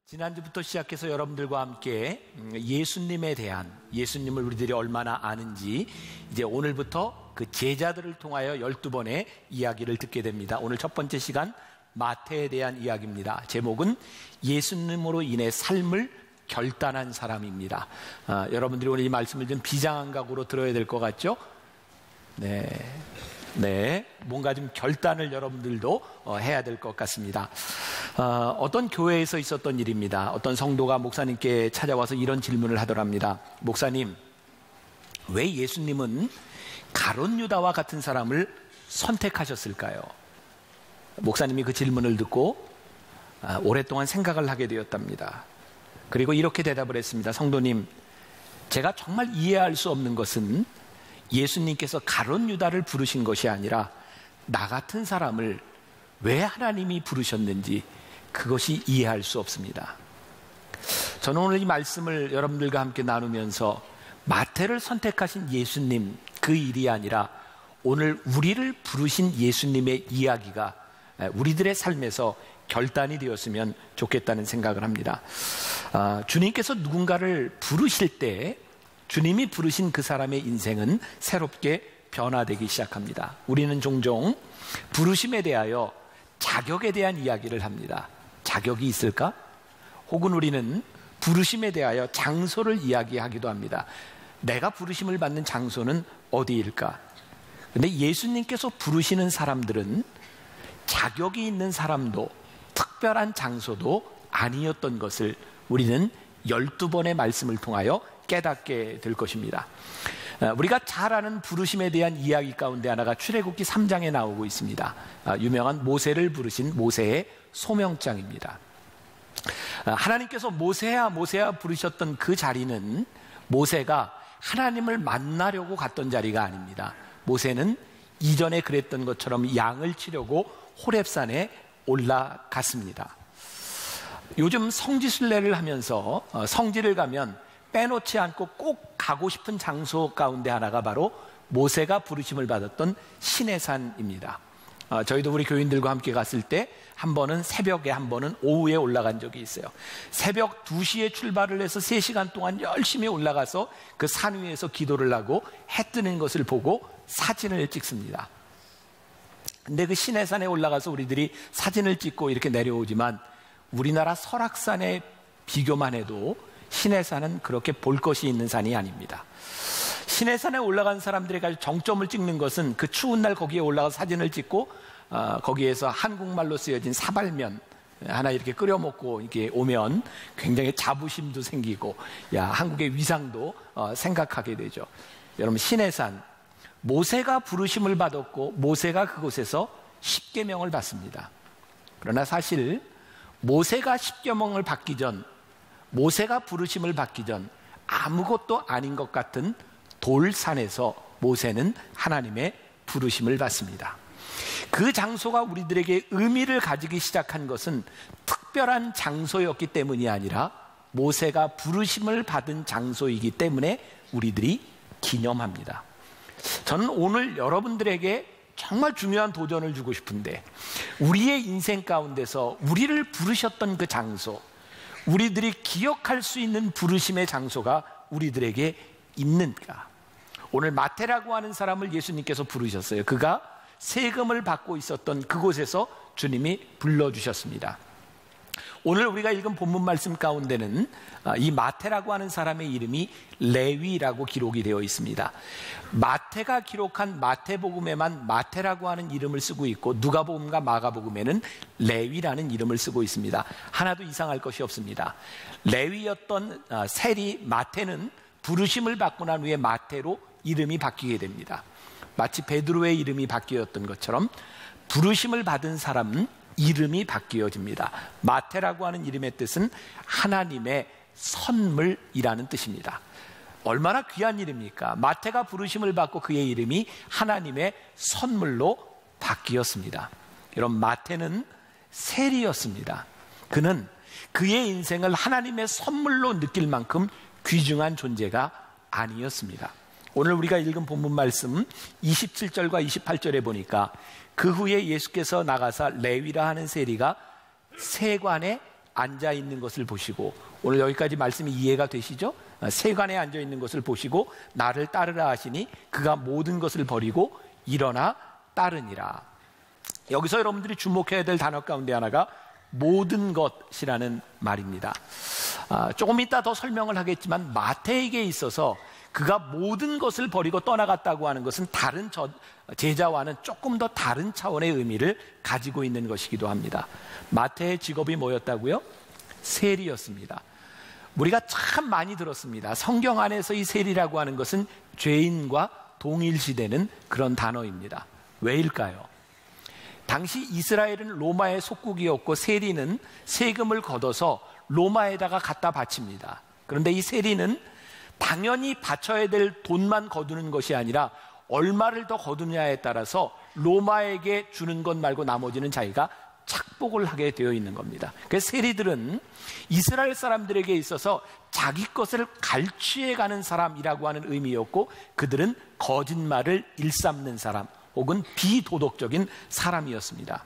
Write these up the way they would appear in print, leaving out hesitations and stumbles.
지난주부터 시작해서 여러분들과 함께 예수님에 대한, 예수님을 우리들이 얼마나 아는지 이제 오늘부터 그 제자들을 통하여 12번의 이야기를 듣게 됩니다. 오늘 첫 번째 시간 마태에 대한 이야기입니다. 제목은 예수님으로 인해 삶을 결단한 사람입니다. 여러분들이 오늘 이 말씀을 좀 비장한 각오로 들어야 될 것 같죠? 네, 뭔가 좀 결단을 여러분들도 해야 될 것 같습니다. 어떤 교회에서 있었던 일입니다. 어떤 성도가 목사님께 찾아와서 이런 질문을 하더랍니다. 목사님, 왜 예수님은 가룟 유다와 같은 사람을 선택하셨을까요? 목사님이 그 질문을 듣고 오랫동안 생각을 하게 되었답니다. 그리고 이렇게 대답을 했습니다. 성도님, 제가 정말 이해할 수 없는 것은 예수님께서 가룟 유다를 부르신 것이 아니라 나 같은 사람을 왜 하나님이 부르셨는지 그것이 이해할 수 없습니다. 저는 오늘 이 말씀을 여러분들과 함께 나누면서 마태를 선택하신 예수님, 그 일이 아니라 오늘 우리를 부르신 예수님의 이야기가 우리들의 삶에서 결단이 되었으면 좋겠다는 생각을 합니다. 주님께서 누군가를 부르실 때 주님이 부르신 그 사람의 인생은 새롭게 변화되기 시작합니다. 우리는 종종 부르심에 대하여 자격에 대한 이야기를 합니다. 자격이 있을까? 혹은 우리는 부르심에 대하여 장소를 이야기하기도 합니다. 내가 부르심을 받는 장소는 어디일까? 그런데 예수님께서 부르시는 사람들은 자격이 있는 사람도 특별한 장소도 아니었던 것을 우리는 12번의 말씀을 통하여 깨닫게 될 것입니다. 우리가 잘 아는 부르심에 대한 이야기 가운데 하나가 출애굽기 3장에 나오고 있습니다. 유명한 모세를 부르신 모세의 소명장입니다. 하나님께서 모세야 부르셨던 그 자리는 모세가 하나님을 만나려고 갔던 자리가 아닙니다. 모세는 이전에 그랬던 것처럼 양을 치려고 호렙산에 올라갔습니다. 요즘 성지순례를 하면서 성지를 가면 빼놓지 않고 꼭 가고 싶은 장소 가운데 하나가 바로 모세가 부르심을 받았던 시내산입니다. 저희도 우리 교인들과 함께 갔을 때 한 번은 새벽에, 한 번은 오후에 올라간 적이 있어요. 새벽 2시에 출발을 해서 3시간 동안 열심히 올라가서 그 산 위에서 기도를 하고 해 뜨는 것을 보고 사진을 찍습니다. 근데 그 시내산에 올라가서 우리들이 사진을 찍고 이렇게 내려오지만 우리나라 설악산에 비교만 해도 시내산은 그렇게 볼 것이 있는 산이 아닙니다. 시내산에 올라간 사람들이 정점을 찍는 것은 그 추운 날 거기에 올라가서 사진을 찍고 거기에서 한국말로 쓰여진 사발면 하나 이렇게 끓여 먹고 이렇게 오면 굉장히 자부심도 생기고 한국의 위상도 생각하게 되죠. 여러분, 시내산, 모세가 부르심을 받았고 모세가 그곳에서 십계명을 받습니다. 그러나 사실 모세가 십계명을 받기 전, 모세가 부르심을 받기 전 아무것도 아닌 것 같은 돌산에서 모세는 하나님의 부르심을 받습니다. 그 장소가 우리들에게 의미를 가지기 시작한 것은 특별한 장소였기 때문이 아니라 모세가 부르심을 받은 장소이기 때문에 우리들이 기념합니다. 저는 오늘 여러분들에게 정말 중요한 도전을 주고 싶은데, 우리의 인생 가운데서 우리를 부르셨던 그 장소, 우리들이 기억할 수 있는 부르심의 장소가 우리들에게 있는가? 오늘 마태라고 하는 사람을 예수님께서 부르셨어요. 그가 세금을 받고 있었던 그곳에서 주님이 불러주셨습니다. 오늘 우리가 읽은 본문 말씀 가운데는 이 마태라고 하는 사람의 이름이 레위라고 기록이 되어 있습니다. 마태가 기록한 마태복음에만 마태라고 하는 이름을 쓰고 있고 누가복음과 마가복음에는 레위라는 이름을 쓰고 있습니다. 하나도 이상할 것이 없습니다. 레위였던 세리 마태는 부르심을 받고 난 후에 마태로 이름이 바뀌게 됩니다. 마치 베드로의 이름이 바뀌었던 것처럼 부르심을 받은 사람은 이름이 바뀌어집니다. 마태라고 하는 이름의 뜻은 하나님의 선물이라는 뜻입니다. 얼마나 귀한 이름입니까? 마태가 부르심을 받고 그의 이름이 하나님의 선물로 바뀌었습니다. 여러분, 마태는 세리였습니다. 그는 그의 인생을 하나님의 선물로 느낄 만큼 귀중한 존재가 아니었습니다. 오늘 우리가 읽은 본문 말씀 27절과 28절에 보니까 그 후에 예수께서 나가사 레위라 하는 세리가 세관에 앉아 있는 것을 보시고, 오늘 여기까지 말씀이 이해가 되시죠? 세관에 앉아 있는 것을 보시고 나를 따르라 하시니 그가 모든 것을 버리고 일어나 따르니라. 여기서 여러분들이 주목해야 될 단어 가운데 하나가 모든 것이라는 말입니다. 조금 이따 더 설명을 하겠지만 마태에게 있어서 그가 모든 것을 버리고 떠나갔다고 하는 것은 다른 제자와는 조금 더 다른 차원의 의미를 가지고 있는 것이기도 합니다. 마태의 직업이 뭐였다고요? 세리였습니다. 우리가 참 많이 들었습니다. 성경 안에서 이 세리라고 하는 것은 죄인과 동일시되는 그런 단어입니다. 왜일까요? 당시 이스라엘은 로마의 속국이었고 세리는 세금을 걷어서 로마에다가 갖다 바칩니다. 그런데 이 세리는 당연히 바쳐야 될 돈만 거두는 것이 아니라 얼마를 더 거두느냐에 따라서 로마에게 주는 것 말고 나머지는 자기가 착복을 하게 되어 있는 겁니다. 그래서 세리들은 이스라엘 사람들에게 있어서 자기 것을 갈취해가는 사람이라고 하는 의미였고, 그들은 거짓말을 일삼는 사람 혹은 비도덕적인 사람이었습니다.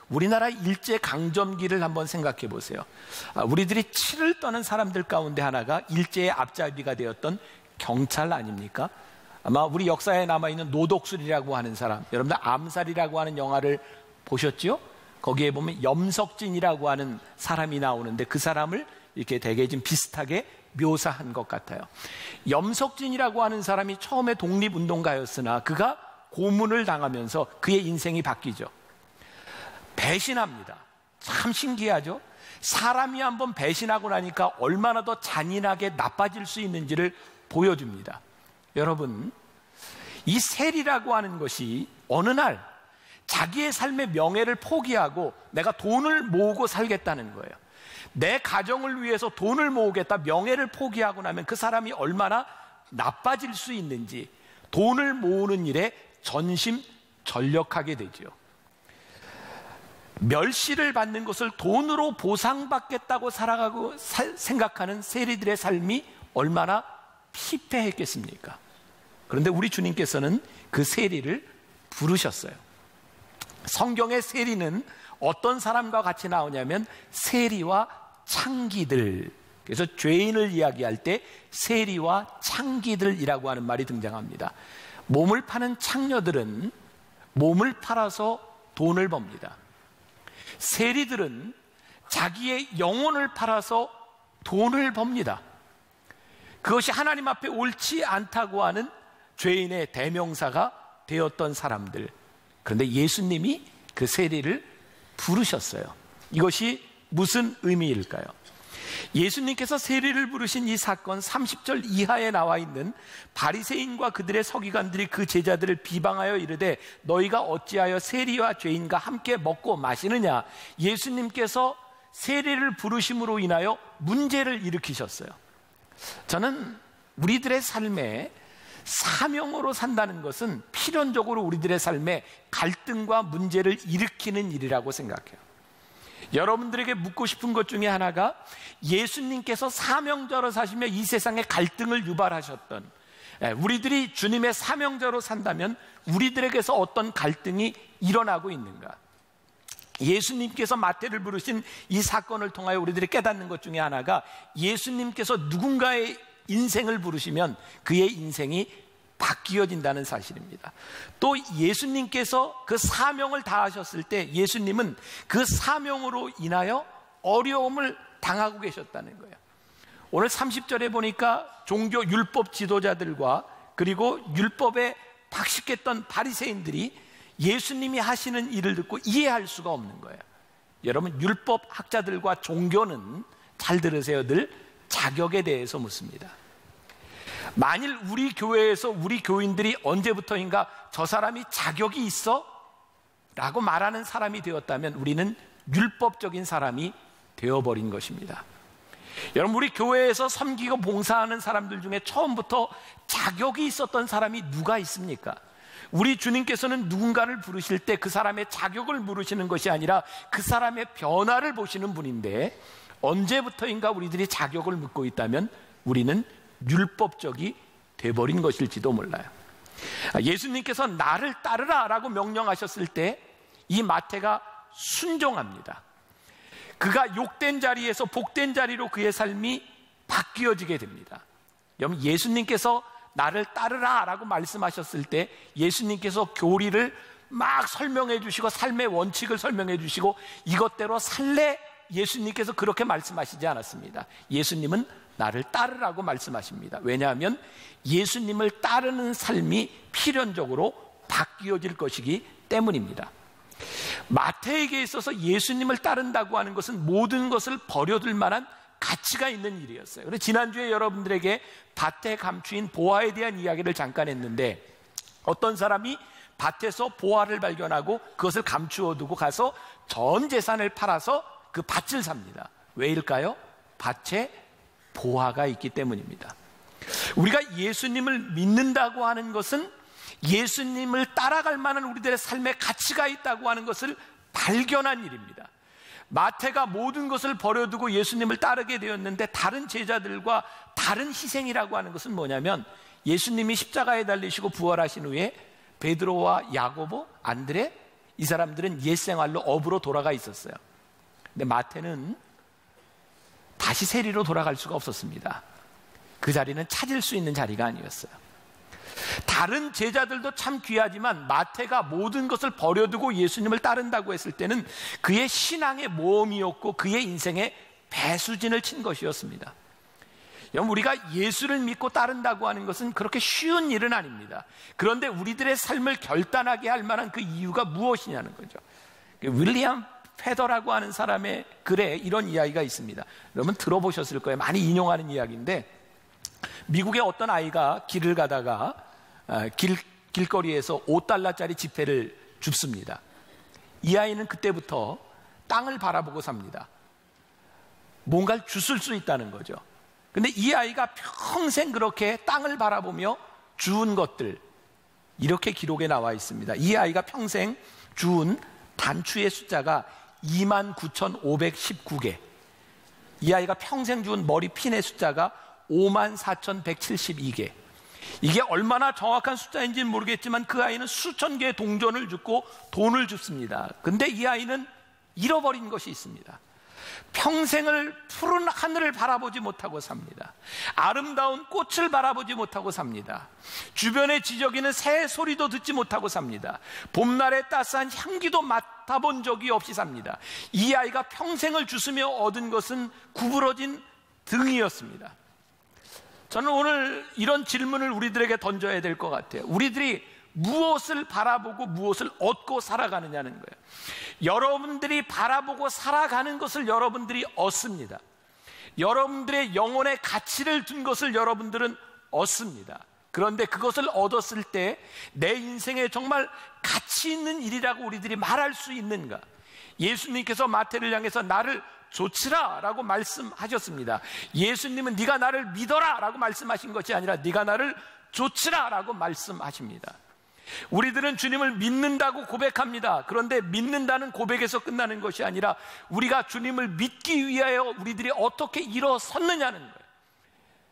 우리나라 일제강점기를 한번 생각해 보세요. 우리들이 치를 떠는 사람들 가운데 하나가 일제의 앞잡이가 되었던 경찰 아닙니까? 아마 우리 역사에 남아있는 노독술이라고 하는 사람, 여러분들 암살이라고 하는 영화를 보셨죠? 거기에 보면 염석진이라고 하는 사람이 나오는데 그 사람을 이렇게 되게 좀 비슷하게 묘사한 것 같아요. 염석진이라고 하는 사람이 처음에 독립운동가였으나 그가 고문을 당하면서 그의 인생이 바뀌죠. 배신합니다. 참 신기하죠? 사람이 한번 배신하고 나니까 얼마나 더 잔인하게 나빠질 수 있는지를 보여줍니다. 여러분, 이 세리라고 하는 것이 어느 날 자기의 삶의 명예를 포기하고 내가 돈을 모으고 살겠다는 거예요. 내 가정을 위해서 돈을 모으겠다, 명예를 포기하고 나면 그 사람이 얼마나 나빠질 수 있는지 돈을 모으는 일에 전심전력하게 되죠. 멸시를 받는 것을 돈으로 보상받겠다고 살아가고 생각하는 세리들의 삶이 얼마나 피폐했겠습니까? 그런데 우리 주님께서는 그 세리를 부르셨어요. 성경의 세리는 어떤 사람과 같이 나오냐면 세리와 창기들, 그래서 죄인을 이야기할 때 세리와 창기들이라고 하는 말이 등장합니다. 몸을 파는 창녀들은 몸을 팔아서 돈을 법니다. 세리들은 자기의 영혼을 팔아서 돈을 법니다. 그것이 하나님 앞에 옳지 않다고 하는 죄인의 대명사가 되었던 사람들. 그런데 예수님이 그 세리를 부르셨어요. 이것이 무슨 의미일까요? 예수님께서 세리를 부르신 이 사건 30절 이하에 나와 있는 바리새인과 그들의 서기관들이 그 제자들을 비방하여 이르되 너희가 어찌하여 세리와 죄인과 함께 먹고 마시느냐. 예수님께서 세리를 부르심으로 인하여 문제를 일으키셨어요. 저는 우리들의 삶에 사명으로 산다는 것은 필연적으로 우리들의 삶에 갈등과 문제를 일으키는 일이라고 생각해요. 여러분들에게 묻고 싶은 것 중에 하나가 예수님께서 사명자로 사시며 이 세상에 갈등을 유발하셨던, 우리들이 주님의 사명자로 산다면 우리들에게서 어떤 갈등이 일어나고 있는가? 예수님께서 마태를 부르신 이 사건을 통하여 우리들이 깨닫는 것 중에 하나가 예수님께서 누군가의 인생을 부르시면 그의 인생이 바뀌어진다는 사실입니다. 또 예수님께서 그 사명을 다하셨을 때 예수님은 그 사명으로 인하여 어려움을 당하고 계셨다는 거예요. 오늘 30절에 보니까 종교 율법 지도자들과 그리고 율법에 박식했던 바리새인들이 예수님이 하시는 일을 듣고 이해할 수가 없는 거예요. 여러분, 율법 학자들과 종교는, 잘 들으세요, 늘 자격에 대해서 묻습니다. 만일 우리 교회에서 우리 교인들이 언제부터인가 저 사람이 자격이 있어? 라고 말하는 사람이 되었다면 우리는 율법적인 사람이 되어버린 것입니다. 여러분, 우리 교회에서 섬기고 봉사하는 사람들 중에 처음부터 자격이 있었던 사람이 누가 있습니까? 우리 주님께서는 누군가를 부르실 때 그 사람의 자격을 물으시는 것이 아니라 그 사람의 변화를 보시는 분인데, 언제부터인가 우리들이 자격을 묻고 있다면 우리는 율법적이 돼버린 것일지도 몰라요. 예수님께서 나를 따르라 라고 명령하셨을 때 이 마태가 순종합니다. 그가 욕된 자리에서 복된 자리로 그의 삶이 바뀌어지게 됩니다. 여러분, 예수님께서 나를 따르라 라고 말씀하셨을 때 예수님께서 교리를 막 설명해 주시고 삶의 원칙을 설명해 주시고 이것대로 살래, 예수님께서 그렇게 말씀하시지 않았습니다. 예수님은 나를 따르라고 말씀하십니다. 왜냐하면 예수님을 따르는 삶이 필연적으로 바뀌어질 것이기 때문입니다. 마태에게 있어서 예수님을 따른다고 하는 것은 모든 것을 버려둘 만한 가치가 있는 일이었어요. 그래서 지난주에 여러분들에게 밭에 감추인 보화에 대한 이야기를 잠깐 했는데, 어떤 사람이 밭에서 보화를 발견하고 그것을 감추어 두고 가서 전 재산을 팔아서 그 밭을 삽니다. 왜일까요? 밭에 보화가 있기 때문입니다. 우리가 예수님을 믿는다고 하는 것은 예수님을 따라갈 만한 우리들의 삶의 가치가 있다고 하는 것을 발견한 일입니다. 마태가 모든 것을 버려두고 예수님을 따르게 되었는데, 다른 제자들과 다른 희생이라고 하는 것은 뭐냐면, 예수님이 십자가에 달리시고 부활하신 후에 베드로와 야고보, 안드레, 이 사람들은 옛 생활로 업으로 돌아가 있었어요. 근데 마태는 다시 세리로 돌아갈 수가 없었습니다. 그 자리는 찾을 수 있는 자리가 아니었어요. 다른 제자들도 참 귀하지만 마태가 모든 것을 버려두고 예수님을 따른다고 했을 때는 그의 신앙의 모험이었고 그의 인생의 배수진을 친 것이었습니다. 여러분, 우리가 예수를 믿고 따른다고 하는 것은 그렇게 쉬운 일은 아닙니다. 그런데 우리들의 삶을 결단하게 할 만한 그 이유가 무엇이냐는 거죠. 윌리엄 페더라고 하는 사람의 글에 이런 이야기가 있습니다. 여러분 들어보셨을 거예요. 많이 인용하는 이야기인데, 미국의 어떤 아이가 길을 가다가 길거리에서 $5짜리 지폐를 줍습니다. 이 아이는 그때부터 땅을 바라보고 삽니다. 뭔가를 주술 수 있다는 거죠. 근데 이 아이가 평생 그렇게 땅을 바라보며 주운 것들, 이렇게 기록에 나와 있습니다. 이 아이가 평생 주운 단추의 숫자가 29,519개, 이 아이가 평생 주운 머리핀의 숫자가 54,172개. 이게 얼마나 정확한 숫자인지는 모르겠지만 그 아이는 수천 개의 동전을 줍고 돈을 줍습니다. 근데 이 아이는 잃어버린 것이 있습니다. 평생을 푸른 하늘을 바라보지 못하고 삽니다. 아름다운 꽃을 바라보지 못하고 삽니다. 주변에 지저귀는 새 소리도 듣지 못하고 삽니다. 봄날의 따스한 향기도 맡아본 적이 없이 삽니다. 이 아이가 평생을 주스며 얻은 것은 구부러진 등이었습니다. 저는 오늘 이런 질문을 우리들에게 던져야 될 것 같아요. 우리들이 무엇을 바라보고 무엇을 얻고 살아가느냐는 거예요. 여러분들이 바라보고 살아가는 것을 여러분들이 얻습니다. 여러분들의 영혼의 가치를 둔 것을 여러분들은 얻습니다. 그런데 그것을 얻었을 때 내 인생에 정말 가치 있는 일이라고 우리들이 말할 수 있는가? 예수님께서 마태를 향해서 나를 좇으라 라고 말씀하셨습니다. 예수님은 네가 나를 믿어라 라고 말씀하신 것이 아니라 네가 나를 좇으라 라고 말씀하십니다. 우리들은 주님을 믿는다고 고백합니다. 그런데 믿는다는 고백에서 끝나는 것이 아니라 우리가 주님을 믿기 위하여 우리들이 어떻게 일어섰느냐는 거예요.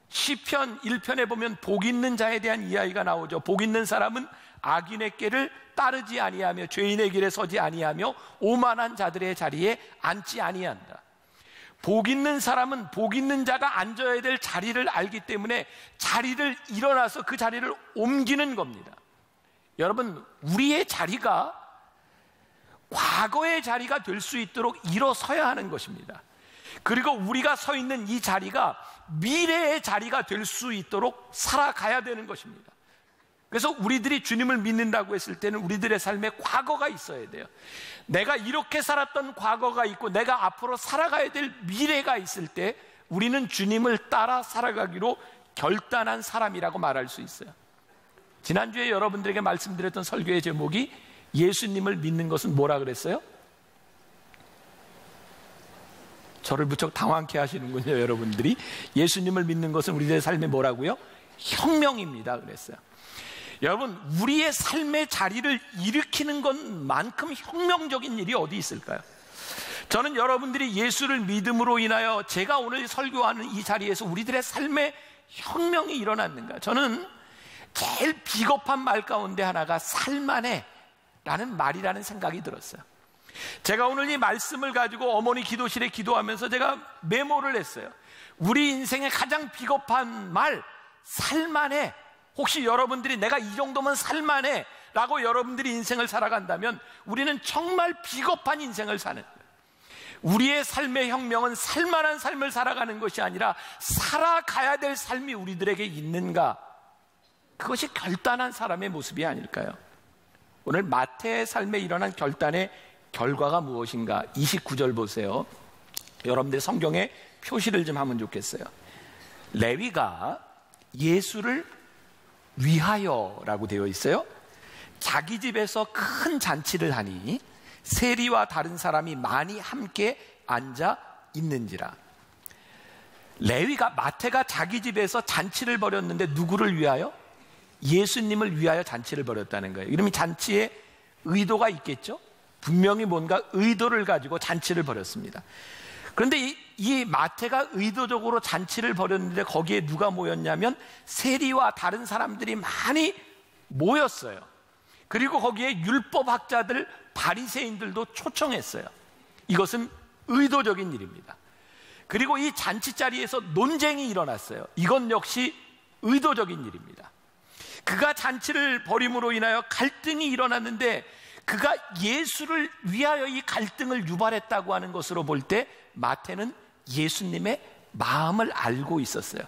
시편 1편에 보면 복 있는 자에 대한 이야기가 나오죠. 복 있는 사람은 악인의 길을 따르지 아니하며 죄인의 길에 서지 아니하며 오만한 자들의 자리에 앉지 아니한다. 복 있는 사람은 복 있는 자가 앉아야 될 자리를 알기 때문에 자리를 일어나서 그 자리를 옮기는 겁니다. 여러분, 우리의 자리가 과거의 자리가 될 수 있도록 일어서야 하는 것입니다. 그리고 우리가 서 있는 이 자리가 미래의 자리가 될 수 있도록 살아가야 되는 것입니다. 그래서 우리들이 주님을 믿는다고 했을 때는 우리들의 삶에 과거가 있어야 돼요. 내가 이렇게 살았던 과거가 있고 내가 앞으로 살아가야 될 미래가 있을 때 우리는 주님을 따라 살아가기로 결단한 사람이라고 말할 수 있어요. 지난주에 여러분들에게 말씀드렸던 설교의 제목이 예수님을 믿는 것은 뭐라 그랬어요? 저를 무척 당황케 하시는군요, 여러분들이. 예수님을 믿는 것은 우리들의 삶에 뭐라고요? 혁명입니다 그랬어요. 여러분, 우리의 삶의 자리를 일으키는 것만큼 혁명적인 일이 어디 있을까요? 저는 여러분들이 예수를 믿음으로 인하여 제가 오늘 설교하는 이 자리에서 우리들의 삶의 혁명이 일어났는가? 저는 제일 비겁한 말 가운데 하나가 살만해 라는 말이라는 생각이 들었어요. 제가 오늘 이 말씀을 가지고 어머니 기도실에 기도하면서 제가 메모를 했어요. 우리 인생의 가장 비겁한 말, 살만해. 혹시 여러분들이 내가 이 정도면 살만해 라고 여러분들이 인생을 살아간다면 우리는 정말 비겁한 인생을 사는 거예요. 우리의 삶의 혁명은 살만한 삶을 살아가는 것이 아니라 살아가야 될 삶이 우리들에게 있는가, 그것이 결단한 사람의 모습이 아닐까요? 오늘 마태의 삶에 일어난 결단의 결과가 무엇인가? 29절 보세요. 여러분들 성경에 표시를 좀 하면 좋겠어요. 레위가 예수를 위하여라고 되어 있어요. 자기 집에서 큰 잔치를 하니 세리와 다른 사람이 많이 함께 앉아 있는지라. 레위가, 마태가 자기 집에서 잔치를 벌였는데 누구를 위하여? 예수님을 위하여 잔치를 벌였다는 거예요. 이러면 잔치에 의도가 있겠죠? 분명히 뭔가 의도를 가지고 잔치를 벌였습니다. 그런데 이 마태가 의도적으로 잔치를 벌였는데 거기에 누가 모였냐면 세리와 다른 사람들이 많이 모였어요. 그리고 거기에 율법학자들, 바리새인들도 초청했어요. 이것은 의도적인 일입니다. 그리고 이 잔치 자리에서 논쟁이 일어났어요. 이건 역시 의도적인 일입니다. 그가 잔치를 벌임으로 인하여 갈등이 일어났는데 그가 예수를 위하여 이 갈등을 유발했다고 하는 것으로 볼 때 마태는 예수님의 마음을 알고 있었어요.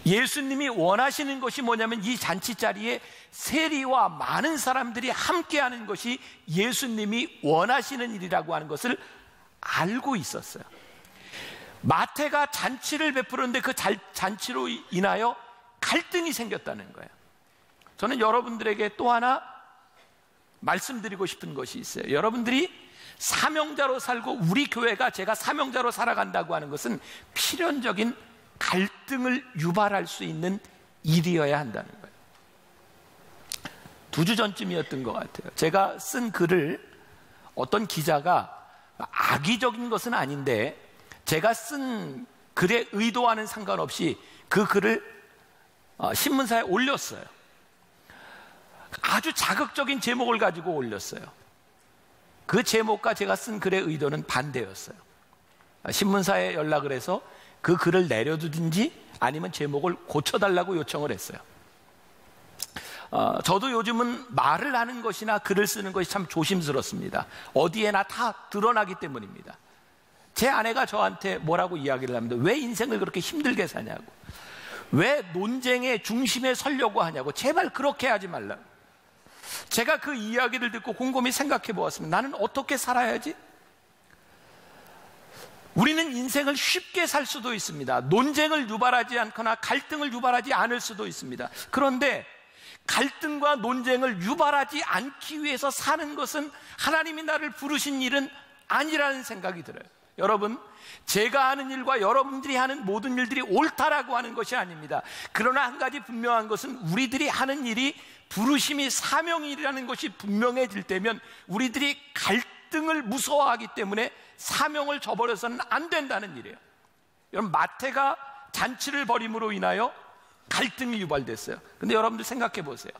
예수님이 원하시는 것이 뭐냐면 이 잔치 자리에 세리와 많은 사람들이 함께하는 것이 예수님이 원하시는 일이라고 하는 것을 알고 있었어요. 마태가 잔치를 베풀었는데 그 잔치로 인하여 갈등이 생겼다는 거예요. 저는 여러분들에게 또 하나 말씀드리고 싶은 것이 있어요. 여러분들이 사명자로 살고 우리 교회가 제가 사명자로 살아간다고 하는 것은 필연적인 갈등을 유발할 수 있는 일이어야 한다는 거예요. 2주 전쯤이었던 것 같아요. 제가 쓴 글을 어떤 기자가 악의적인 것은 아닌데 제가 쓴 글의 의도와는 상관없이 그 글을 신문사에 올렸어요. 아주 자극적인 제목을 가지고 올렸어요. 그 제목과 제가 쓴 글의 의도는 반대였어요. 신문사에 연락을 해서 그 글을 내려두든지 아니면 제목을 고쳐달라고 요청을 했어요. 저도 요즘은 말을 하는 것이나 글을 쓰는 것이 참 조심스럽습니다. 어디에나 다 드러나기 때문입니다. 제 아내가 저한테 뭐라고 이야기를 합니다. 왜 인생을 그렇게 힘들게 사냐고, 왜 논쟁의 중심에 서려고 하냐고, 제발 그렇게 하지 말라고. 제가 그 이야기를 듣고 곰곰이 생각해 보았습니다. 나는 어떻게 살아야지? 우리는 인생을 쉽게 살 수도 있습니다. 논쟁을 유발하지 않거나 갈등을 유발하지 않을 수도 있습니다. 그런데 갈등과 논쟁을 유발하지 않기 위해서 사는 것은 하나님이 나를 부르신 일은 아니라는 생각이 들어요. 여러분, 제가 하는 일과 여러분들이 하는 모든 일들이 옳다라고 하는 것이 아닙니다. 그러나 한 가지 분명한 것은 우리들이 하는 일이 부르심이 사명이라는 것이 분명해질 때면 우리들이 갈등을 무서워하기 때문에 사명을 저버려서는 안 된다는 일이에요. 여러분, 마태가 잔치를 벌임으로 인하여 갈등이 유발됐어요. 근데 여러분들 생각해 보세요.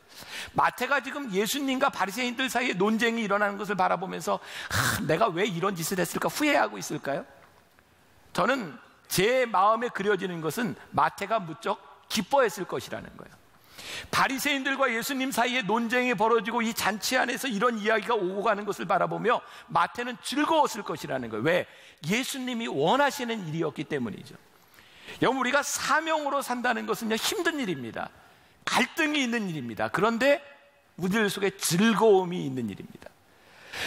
마태가 지금 예수님과 바리새인들 사이에 논쟁이 일어나는 것을 바라보면서 내가 왜 이런 짓을 했을까 후회하고 있을까요? 저는 제 마음에 그려지는 것은 마태가 무척 기뻐했을 것이라는 거예요. 바리새인들과 예수님 사이에 논쟁이 벌어지고 이 잔치 안에서 이런 이야기가 오고 가는 것을 바라보며 마태는 즐거웠을 것이라는 거예요. 왜? 예수님이 원하시는 일이었기 때문이죠. 여러분, 우리가 사명으로 산다는 것은요, 힘든 일입니다. 갈등이 있는 일입니다. 그런데 우리들 속에 즐거움이 있는 일입니다.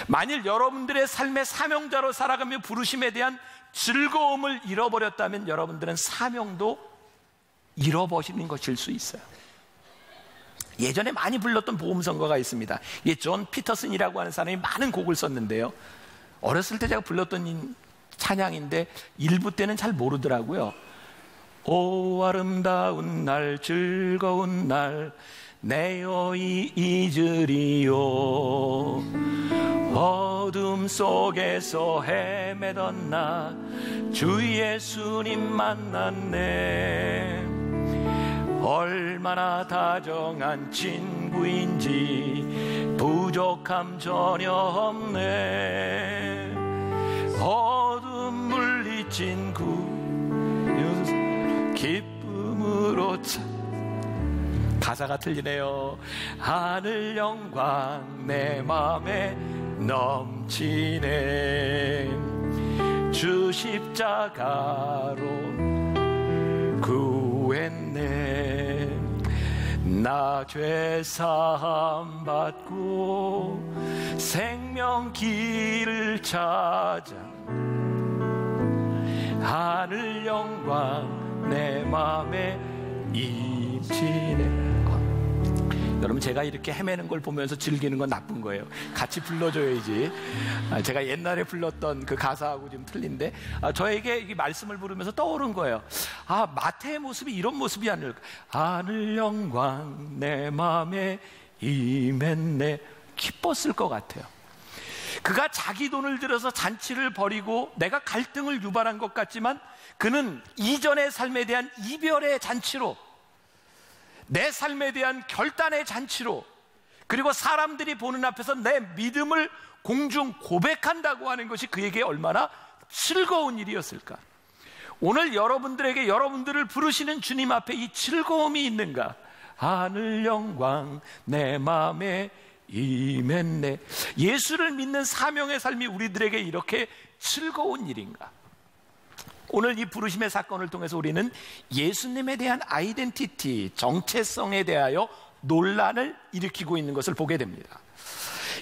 만일 여러분들의 삶의 사명자로 살아가며 부르심에 대한 즐거움을 잃어버렸다면 여러분들은 사명도 잃어버리는 것일 수 있어요. 예전에 많이 불렀던 복음성가가 있습니다. 이게 존 피터슨이라고 하는 사람이 많은 곡을 썼는데요, 어렸을 때 제가 불렀던 찬양인데 일부 때는 잘 모르더라고요. 오 아름다운 날, 즐거운 날, 내어이 잊으리요. 어둠 속에서 헤매던 나 주 예수님 만났네. 얼마나 다정한 친구인지 부족함 전혀 없네. 어둠 물리친 구 기쁨으로 가사가 틀리네요. 하늘 영광 내 맘에 넘치네. 주 십자가로 구했네. 나 죄 사함 받고 생명 길을 찾아 하늘 영광 내 맘에 입히네. 여러분, 제가 이렇게 헤매는 걸 보면서 즐기는 건 나쁜 거예요. 같이 불러줘야지. 제가 옛날에 불렀던 그 가사하고 좀 틀린데, 저에게 이 말씀을 부르면서 떠오른 거예요. 마태의 모습이 이런 모습이 아닐까. 하늘 영광 내 맘에 임했네. 기뻤을 것 같아요. 그가 자기 돈을 들여서 잔치를 벌이고 내가 갈등을 유발한 것 같지만, 그는 이전의 삶에 대한 이별의 잔치로, 내 삶에 대한 결단의 잔치로, 그리고 사람들이 보는 앞에서 내 믿음을 공중 고백한다고 하는 것이 그에게 얼마나 즐거운 일이었을까. 오늘 여러분들에게 여러분들을 부르시는 주님 앞에 이 즐거움이 있는가? 하늘 영광 내 맘에 임했네. 예수를 믿는 사명의 삶이 우리들에게 이렇게 즐거운 일인가? 오늘 이 부르심의 사건을 통해서 우리는 예수님에 대한 아이덴티티, 정체성에 대하여 논란을 일으키고 있는 것을 보게 됩니다.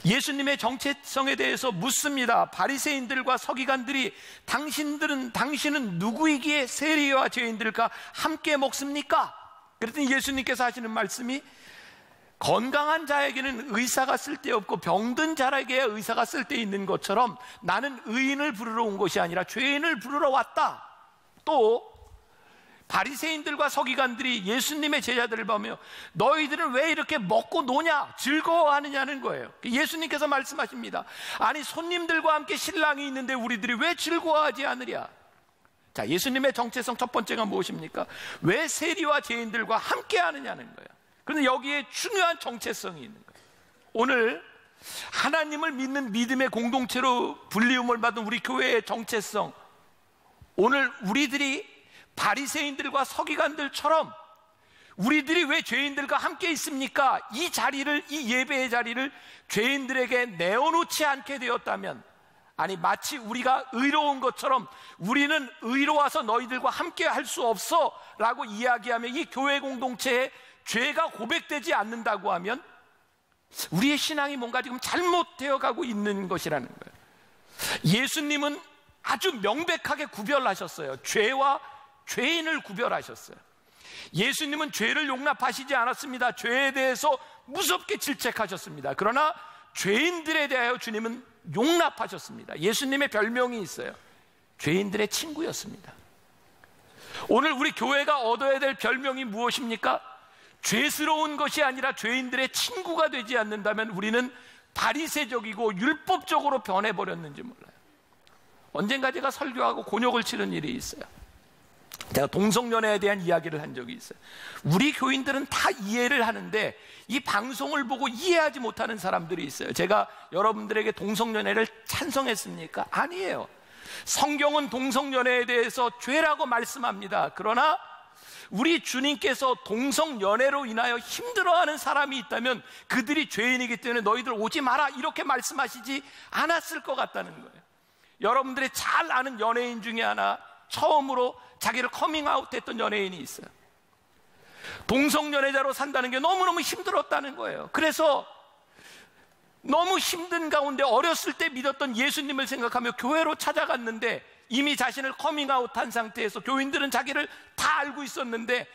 예수님의 정체성에 대해서 묻습니다. 바리새인들과 서기관들이 당신은 누구이기에 세리와 죄인들과 함께 먹습니까? 그랬더니 예수님께서 하시는 말씀이, 건강한 자에게는 의사가 쓸데없고 병든 자에게 의사가 쓸데있는 것처럼 나는 의인을 부르러 온 것이 아니라 죄인을 부르러 왔다. 또 바리새인들과 서기관들이 예수님의 제자들을 보며 너희들은 왜 이렇게 먹고 노냐, 즐거워하느냐는 거예요. 예수님께서 말씀하십니다. 아니, 손님들과 함께 신랑이 있는데 우리들이 왜 즐거워하지 않으랴. 자, 예수님의 정체성 첫 번째가 무엇입니까? 왜 세리와 죄인들과 함께 하느냐는 거예요. 그런데 여기에 중요한 정체성이 있는 거예요. 오늘 하나님을 믿는 믿음의 공동체로 불리움을 받은 우리 교회의 정체성, 오늘 우리들이 바리새인들과 서기관들처럼 우리들이 왜 죄인들과 함께 있습니까? 이 자리를, 이 예배의 자리를 죄인들에게 내어놓지 않게 되었다면, 아니 마치 우리가 의로운 것처럼 우리는 의로워서 너희들과 함께 할 수 없어 라고 이야기하며 이 교회 공동체에 죄가 고백되지 않는다고 하면 우리의 신앙이 뭔가 지금 잘못되어 가고 있는 것이라는 거예요. 예수님은 아주 명백하게 구별하셨어요. 죄와 죄인을 구별하셨어요. 예수님은 죄를 용납하시지 않았습니다. 죄에 대해서 무섭게 질책하셨습니다. 그러나 죄인들에 대하여 주님은 용납하셨습니다. 예수님의 별명이 있어요. 죄인들의 친구였습니다. 오늘 우리 교회가 얻어야 될 별명이 무엇입니까? 죄스러운 것이 아니라 죄인들의 친구가 되지 않는다면 우리는 바리새적이고 율법적으로 변해버렸는지 몰라요. 언젠가 제가 설교하고 곤욕을 치른 일이 있어요. 제가 동성연애에 대한 이야기를 한 적이 있어요. 우리 교인들은 다 이해를 하는데 이 방송을 보고 이해하지 못하는 사람들이 있어요. 제가 여러분들에게 동성연애를 찬성했습니까? 아니에요. 성경은 동성연애에 대해서 죄라고 말씀합니다. 그러나 우리 주님께서 동성연애로 인하여 힘들어하는 사람이 있다면 그들이 죄인이기 때문에 너희들 오지 마라 이렇게 말씀하시지 않았을 것 같다는 거예요. 여러분들이 잘 아는 연예인 중에 하나, 처음으로 자기를 커밍아웃 했던 연예인이 있어요. 동성연애자로 산다는 게 너무너무 힘들었다는 거예요. 그래서 너무 힘든 가운데 어렸을 때 믿었던 예수님을 생각하며 교회로 찾아갔는데 이미 자신을 커밍아웃한 상태에서 교인들은 자기를 다 알고 있었는데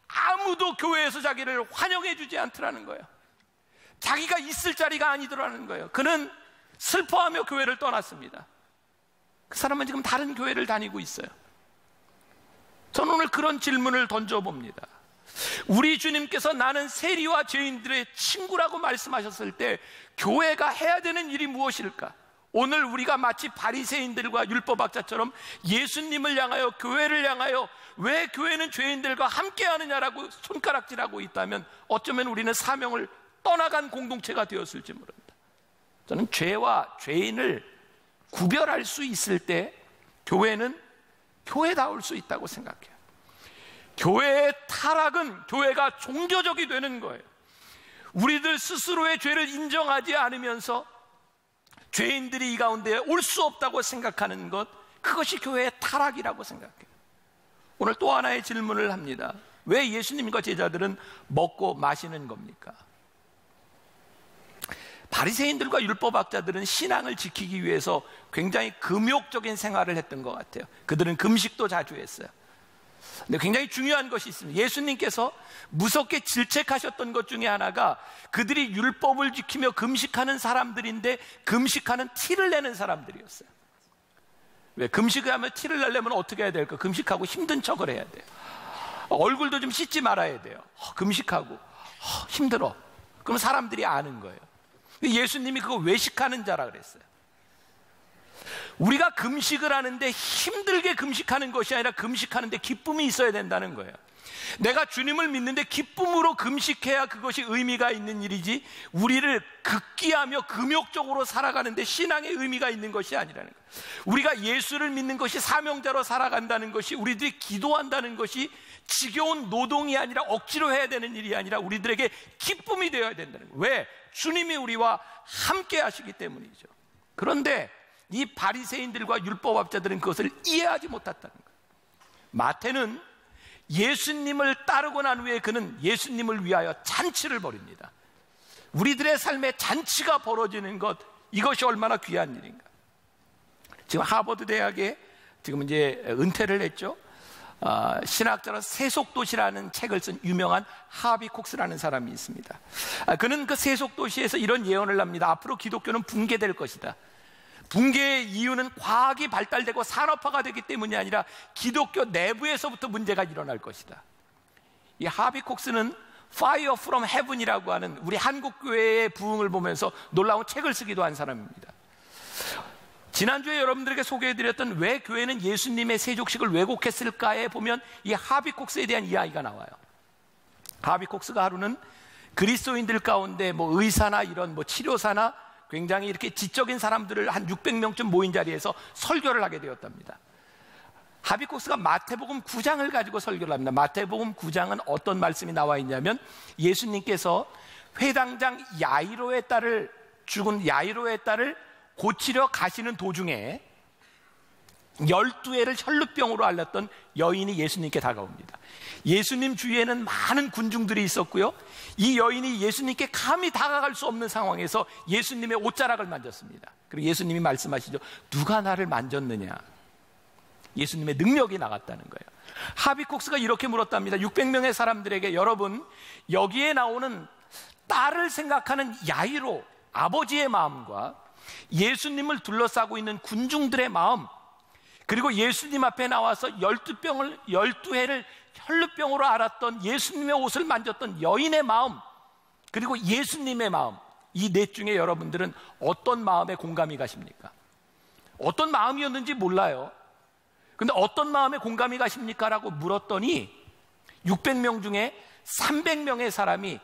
아무도 교회에서 자기를 환영해 주지 않더라는 거예요. 자기가 있을 자리가 아니더라는 거예요. 그는 슬퍼하며 교회를 떠났습니다. 그 사람은 지금 다른 교회를 다니고 있어요. 저는 오늘 그런 질문을 던져봅니다. 우리 주님께서 나는 세리와 죄인들의 친구라고 말씀하셨을 때 교회가 해야 되는 일이 무엇일까? 오늘 우리가 마치 바리새인들과 율법학자처럼 예수님을 향하여, 교회를 향하여 왜 교회는 죄인들과 함께 하느냐라고 손가락질하고 있다면 어쩌면 우리는 사명을 떠나간 공동체가 되었을지 모릅니다. 저는 죄와 죄인을 구별할 수 있을 때 교회는 교회다울 수 있다고 생각해요. 교회의 타락은 교회가 종교적이 되는 거예요. 우리들 스스로의 죄를 인정하지 않으면서 죄인들이 이 가운데 올 수 없다고 생각하는 것, 그것이 교회의 타락이라고 생각해요. 오늘 또 하나의 질문을 합니다. 왜 예수님과 제자들은 먹고 마시는 겁니까? 바리새인들과 율법학자들은 신앙을 지키기 위해서 굉장히 금욕적인 생활을 했던 것 같아요. 그들은 금식도 자주 했어요. 근데 굉장히 중요한 것이 있습니다. 예수님께서 무섭게 질책하셨던 것 중에 하나가 그들이 율법을 지키며 금식하는 사람들인데 금식하는 티를 내는 사람들이었어요. 왜? 금식을 하면 티를 내려면 어떻게 해야 될까? 금식하고 힘든 척을 해야 돼요. 얼굴도 좀 씻지 말아야 돼요. 금식하고 힘들어. 그럼 사람들이 아는 거예요. 예수님이 그거 외식하는 자라 그랬어요. 우리가 금식을 하는데 힘들게 금식하는 것이 아니라 금식하는데 기쁨이 있어야 된다는 거예요. 내가 주님을 믿는데 기쁨으로 금식해야 그것이 의미가 있는 일이지, 우리를 극기하며 금욕적으로 살아가는데 신앙의 의미가 있는 것이 아니라는 거예요. 우리가 예수를 믿는 것이 사명자로 살아간다는 것이, 우리들이 기도한다는 것이 지겨운 노동이 아니라 억지로 해야 되는 일이 아니라 우리들에게 기쁨이 되어야 된다는 거예요. 왜? 주님이 우리와 함께 하시기 때문이죠. 그런데 이 바리새인들과 율법학자들은 그것을 이해하지 못했다는 거예요. 마태는 예수님을 따르고 난 후에 그는 예수님을 위하여 잔치를 벌입니다. 우리들의 삶에 잔치가 벌어지는 것, 이것이 얼마나 귀한 일인가. 지금 하버드 대학에 지금 이제 은퇴를 했죠. 신학자로 세속도시라는 책을 쓴 유명한 하비 콕스라는 사람이 있습니다. 그는 그 세속도시에서 이런 예언을 합니다. 앞으로 기독교는 붕괴될 것이다. 붕괴의 이유는 과학이 발달되고 산업화가 되기 때문이 아니라 기독교 내부에서부터 문제가 일어날 것이다. 이 하비 콕스는 Fire from Heaven이라고 하는 우리 한국교회의 부흥을 보면서 놀라운 책을 쓰기도 한 사람입니다. 지난주에 여러분들에게 소개해드렸던 왜 교회는 예수님의 세족식을 왜곡했을까에 보면 이 하비 콕스에 대한 이야기가 나와요. 하비 콕스가 하루는 그리스도인들 가운데 의사나 이런 치료사나 굉장히 이렇게 지적인 사람들을 한 600명쯤 모인 자리에서 설교를 하게 되었답니다. 하비 콕스가 마태복음 9장을 가지고 설교를 합니다. 마태복음 9장은 어떤 말씀이 나와 있냐면, 예수님께서 회당장 야이로의 딸을, 죽은 야이로의 딸을 고치려 가시는 도중에 12해를 혈루병으로 앓았던 여인이 예수님께 다가옵니다. 예수님 주위에는 많은 군중들이 있었고요, 이 여인이 예수님께 감히 다가갈 수 없는 상황에서 예수님의 옷자락을 만졌습니다. 그리고 예수님이 말씀하시죠. 누가 나를 만졌느냐? 예수님의 능력이 나갔다는 거예요. 하비 콕스가 이렇게 물었답니다. 600명의 사람들에게, 여러분, 여기에 나오는 딸을 생각하는 야이로 아버지의 마음과 예수님을 둘러싸고 있는 군중들의 마음, 그리고 예수님 앞에 나와서 12해를 혈루병으로 앓았던 예수님의 옷을 만졌던 여인의 마음, 그리고 예수님의 마음, 이 넷 중에 여러분들은 어떤 마음에 공감이 가십니까? 어떤 마음이었는지 몰라요. 근데 어떤 마음에 공감이 가십니까? 라고 물었더니 600명 중에 300명의 사람이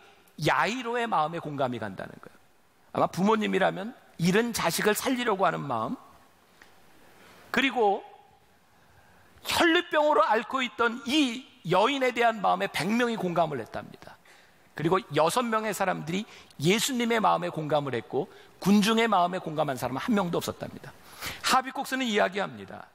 야이로의 마음에 공감이 간다는 거예요. 아마 부모님이라면 잃은 자식을 살리려고 하는 마음, 그리고 혈루병으로 앓고 있던 이 여인에 대한 마음에 100명이 공감을 했답니다. 그리고 6명의 사람들이 예수님의 마음에 공감을 했고 군중의 마음에 공감한 사람은 한 명도 없었답니다. 하비 콕스는 이야기합니다.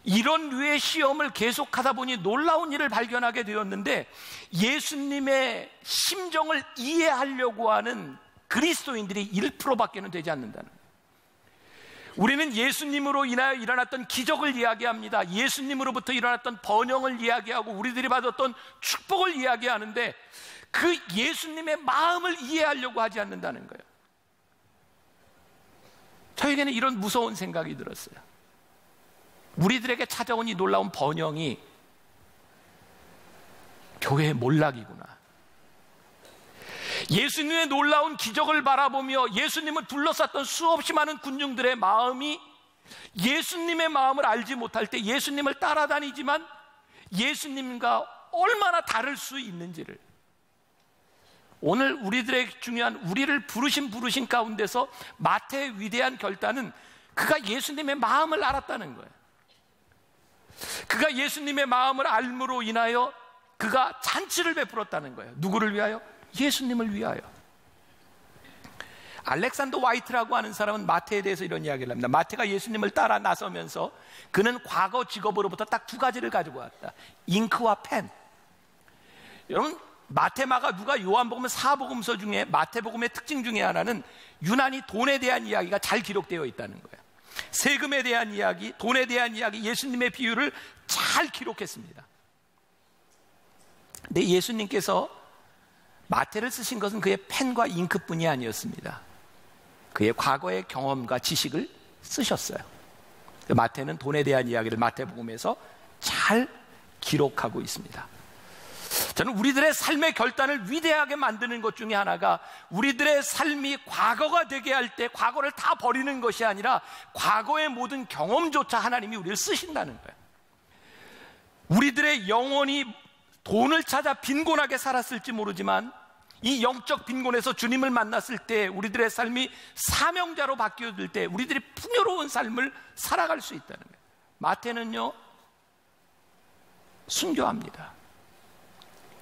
이런 류의 시험을 계속하다 보니 놀라운 일을 발견하게 되었는데, 예수님의 심정을 이해하려고 하는 그리스도인들이 1%밖에는 되지 않는다는 거예요. 우리는 예수님으로 인하여 일어났던 기적을 이야기합니다. 예수님으로부터 일어났던 번영을 이야기하고 우리들이 받았던 축복을 이야기하는데 그 예수님의 마음을 이해하려고 하지 않는다는 거예요. 저에게는 이런 무서운 생각이 들었어요. 우리들에게 찾아온 이 놀라운 번영이 교회의 몰락이구나. 예수님의 놀라운 기적을 바라보며 예수님을 둘러쌌던 수없이 많은 군중들의 마음이 예수님의 마음을 알지 못할 때 예수님을 따라다니지만 예수님과 얼마나 다를 수 있는지를, 오늘 우리들의 중요한 우리를 부르신 가운데서 마태의 위대한 결단은 그가 예수님의 마음을 알았다는 거예요. 그가 예수님의 마음을 알므로 인하여 그가 잔치를 베풀었다는 거예요. 누구를 위하여? 예수님을 위하여. 알렉산더 화이트라고 하는 사람은 마태에 대해서 이런 이야기를 합니다. 마태가 예수님을 따라 나서면서 그는 과거 직업으로부터 딱 두 가지를 가지고 왔다. 잉크와 펜. 여러분, 마태마가 누가 요한복음 사복음서 중에 마태복음의 특징 중에 하나는 유난히 돈에 대한 이야기가 잘 기록되어 있다는 거예요. 세금에 대한 이야기, 돈에 대한 이야기, 예수님의 비유를 잘 기록했습니다. 근데 예수님께서 마태를 쓰신 것은 그의 펜과 잉크뿐이 아니었습니다. 그의 과거의 경험과 지식을 쓰셨어요. 마태는 돈에 대한 이야기를 마태복음에서 잘 기록하고 있습니다. 저는 우리들의 삶의 결단을 위대하게 만드는 것 중에 하나가 우리들의 삶이 과거가 되게 할 때 과거를 다 버리는 것이 아니라 과거의 모든 경험조차 하나님이 우리를 쓰신다는 거예요. 우리들의 영혼이 돈을 찾아 빈곤하게 살았을지 모르지만 이 영적 빈곤에서 주님을 만났을 때 우리들의 삶이 사명자로 바뀌어질 때 우리들이 풍요로운 삶을 살아갈 수 있다는 거예요. 마태는요, 순교합니다.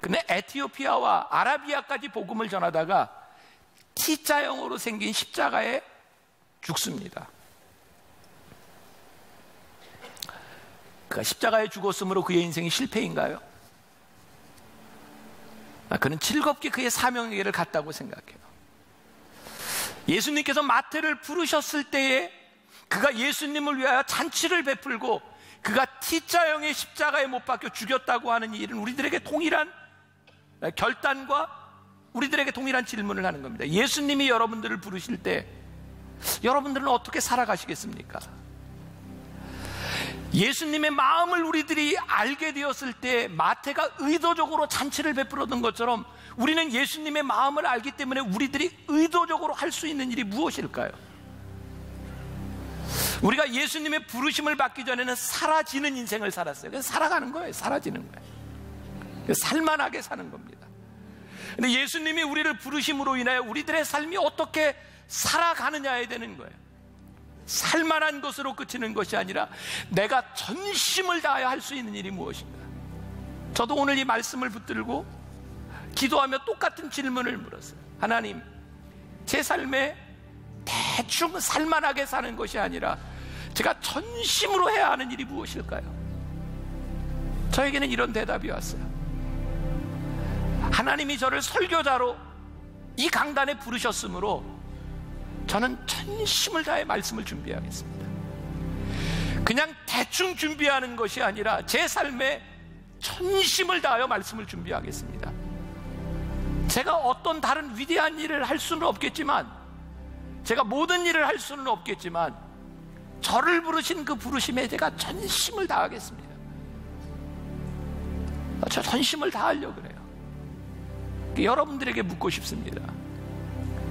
근데 에티오피아와 아라비아까지 복음을 전하다가 T자형으로 생긴 십자가에 죽습니다. 그가 십자가에 죽었으므로 그의 인생이 실패인가요? 그는 즐겁게 그의 사명의 길을 갔다고 생각해요. 예수님께서 마태를 부르셨을 때에 그가 예수님을 위하여 잔치를 베풀고 그가 T자형의 십자가에 못 박혀 죽였다고 하는 이 일은 우리들에게 동일한 결단과 우리들에게 동일한 질문을 하는 겁니다. 예수님이 여러분들을 부르실 때 여러분들은 어떻게 살아가시겠습니까? 예수님의 마음을 우리들이 알게 되었을 때 마태가 의도적으로 잔치를 베풀었던 것처럼 우리는 예수님의 마음을 알기 때문에 우리들이 의도적으로 할 수 있는 일이 무엇일까요? 우리가 예수님의 부르심을 받기 전에는 사라지는 인생을 살았어요. 그래서 살아가는 거예요. 사라지는 거예요. 살만하게 사는 겁니다. 근데 예수님이 우리를 부르심으로 인하여 우리들의 삶이 어떻게 살아가느냐에 되는 거예요. 살만한 것으로 그치는 것이 아니라 내가 전심을 다하여 할 수 있는 일이 무엇인가. 저도 오늘 이 말씀을 붙들고 기도하며 똑같은 질문을 물었어요. 하나님, 제 삶에 대충 살만하게 사는 것이 아니라 제가 전심으로 해야 하는 일이 무엇일까요? 저에게는 이런 대답이 왔어요. 하나님이 저를 설교자로 이 강단에 부르셨으므로 저는 전심을 다해 말씀을 준비하겠습니다. 그냥 대충 준비하는 것이 아니라 제 삶에 전심을 다하여 말씀을 준비하겠습니다. 제가 어떤 다른 위대한 일을 할 수는 없겠지만, 제가 모든 일을 할 수는 없겠지만 저를 부르신 그 부르심에 제가 전심을 다하겠습니다. 저 전심을 다하려고 그래요. 여러분들에게 묻고 싶습니다.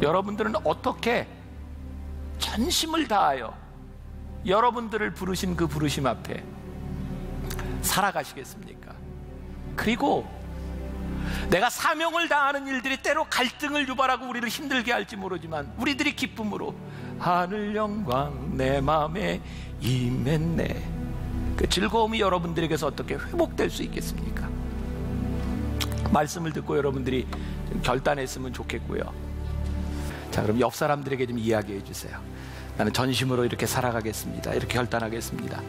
여러분들은 어떻게 전심을 다하여 여러분들을 부르신 그 부르심 앞에 살아가시겠습니까? 그리고 내가 사명을 다하는 일들이 때로 갈등을 유발하고 우리를 힘들게 할지 모르지만 우리들이 기쁨으로 하늘 영광 내 마음에 임했네, 그 즐거움이 여러분들에게서 어떻게 회복될 수 있겠습니까? 말씀을 듣고 여러분들이 좀 결단했으면 좋겠고요. 자, 그럼 옆 사람들에게 좀 이야기해 주세요. 나는 전심으로 이렇게 살아가겠습니다. 이렇게 결단하겠습니다.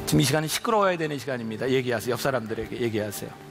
지금 이 시간은 시끄러워야 되는 시간입니다. 얘기하세요. 옆 사람들에게 얘기하세요.